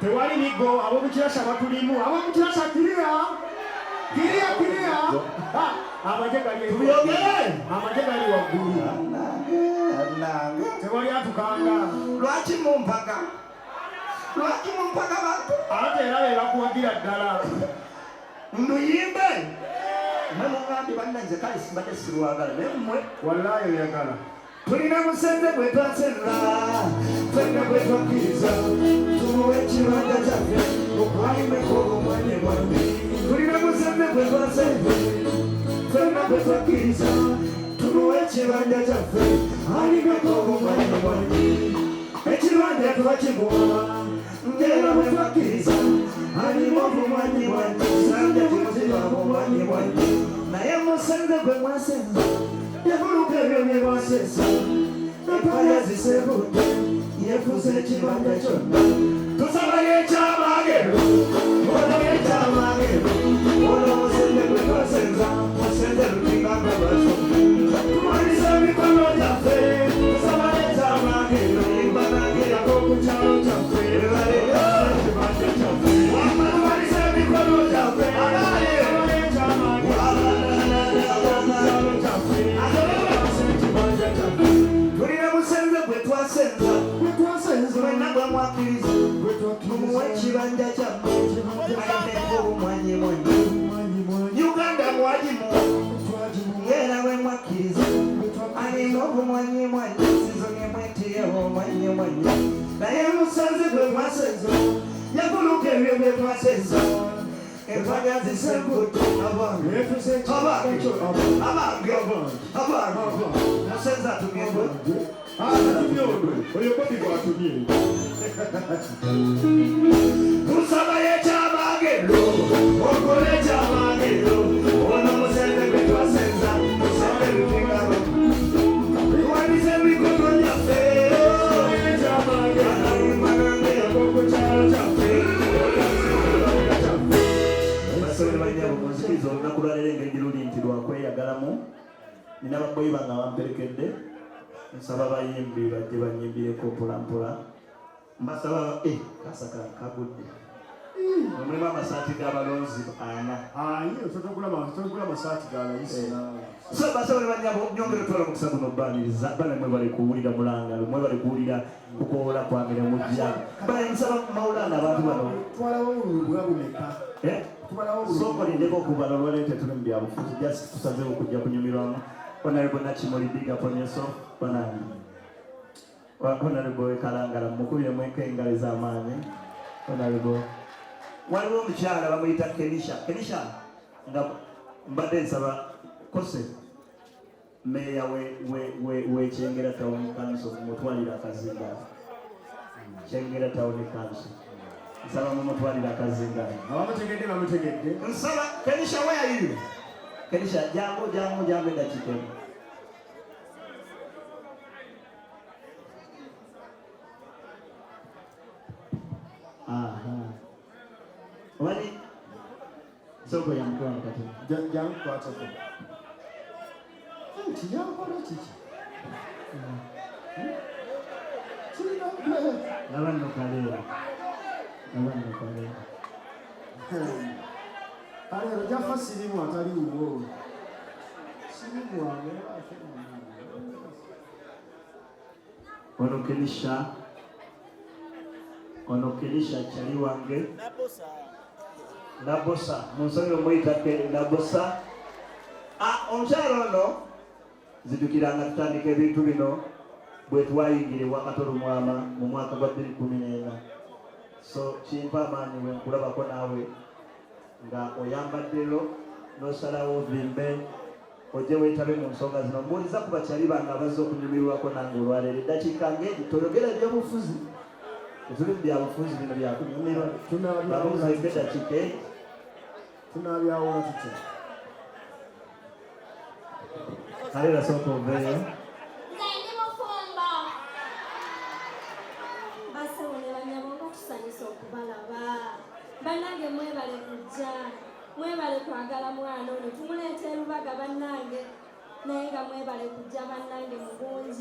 Tewali migo abo mukirasa batulimu abo mukirasa kirira amaje gali waggulu tewali atukanga lwaki mumpaka bantu ate era bebakuwagira ddala nduyimbe nemugambi bannanze kale simbadde sirwagala naye mmwe wallahi oyagala tulina musenze gwe twasenza fenna gwe twakkiriza tumuwe ekibanja kyaffe okwalimeko obumanye bwange tulina musenze gwe twasenze fenna gwe twakkiriza tumuwe ekibanja kyaffe alimeko obumanye bwange ekibanja twakimuwa ngera bwe twakkiriza alimu obumanye bwange sanja kimuziba obumanye bwange naye musenze gwe mwasenza yavuluka ebyo bye bwasesa empaya zisebudde yefuza ekibanja kyonna tusabayo ekyamagero olayo ekyamagero ono musenze gwe twasenza musenze lutinganga baso tumaliza emikono gyaffe tusabayo ekyamagero imbanagirako ku kyalo kyaffe ebaleyo ekibanja kyaffe tumaliza emikono gyaffe tulina musenze gwe twasenza wena gwe mwakkiriza tumuwe ekibanja kyamme alimeko obumwanyi mwanyi uganda mwagimuwa ngera bwe mwakkiriza alimu obumwanyi mwanyi sizo nemwetireho omwanyi mwanyi naye musenze gwe twasenza yaguluka ebyo bye twasenza empanya zisebudde abange musenze atumye tusabayo ekyamagero okole ekyamagero ono musenze gwe twasenza musenze lutingalo tuwanize emikono gyaffe okukyalo kyaffe basobole olunaku lwalero engeri giruli nti lwakweyagalamu nina baboyi bange bamperekedde nsaba bayimbi bajje banyimbireko mpolampola mbasaba kasakala kagudde omulimu amasaati g'abalonzi 4 amasaati galayisina so basobole banyabo nyongere otwala omukisa guno obaniriza bana mwe bali kuwulira mulangalo mwe bali kuwulira kukoola kwamire mujja bale nsaba mawulana abantu bano twalawo bwabumeka sokolindeko okubala olwaleero tetuli mu byabufuzi just tusazeewo okujja kunyumirwamu honorable Nakimuli big up on yourself honorable Kalangala mukubiremu engalo ez'amaanyi honorable waliwo omukyala bamuyita Kenisha nga mbadde nsaba kose meya w'Ekyengera Town Council mutwalira akazinga Kyengera Town Council nsaba mumutwalira akazinga abamutegedde bamutegedde nsaba Kenisha where are you Kenisha jangu eddakiika emu wali soko ya mkoa kati jangu kwatako kiyakola kiki nabano kalera alero jafa sirimu atali uwo sirimu wange ono Kenisha kyali wange nabosa munsonga omuyitake nabosa omukyalo ono zidukiranga tutandika ebintu bino bwe twayingire wakatolo mwama mu mwaka gwa 2014 so kimpa amaanyi wenkulabako naawe nga oyambaddero nosalawo ovimbe ojje weetabe mu nsonga zino. Mbuuliza ku bakyali bange abazze okunyumirwako nange olwaleero eddakiika ng'egi toyogera ebyobufuzi etuli byabufuzi bino byakunyumirwa babuuzembe eddakiika egi tunabyawula tutya kale rasooka oveeyo nze ndi mufumbo basawo ne banyabonga tusanyusa okubalaba bannange mwebale kujja mwebale kwagala mwana ono tumuleeta erubaga bannange naye nga mwebale kujja bannange mu bungi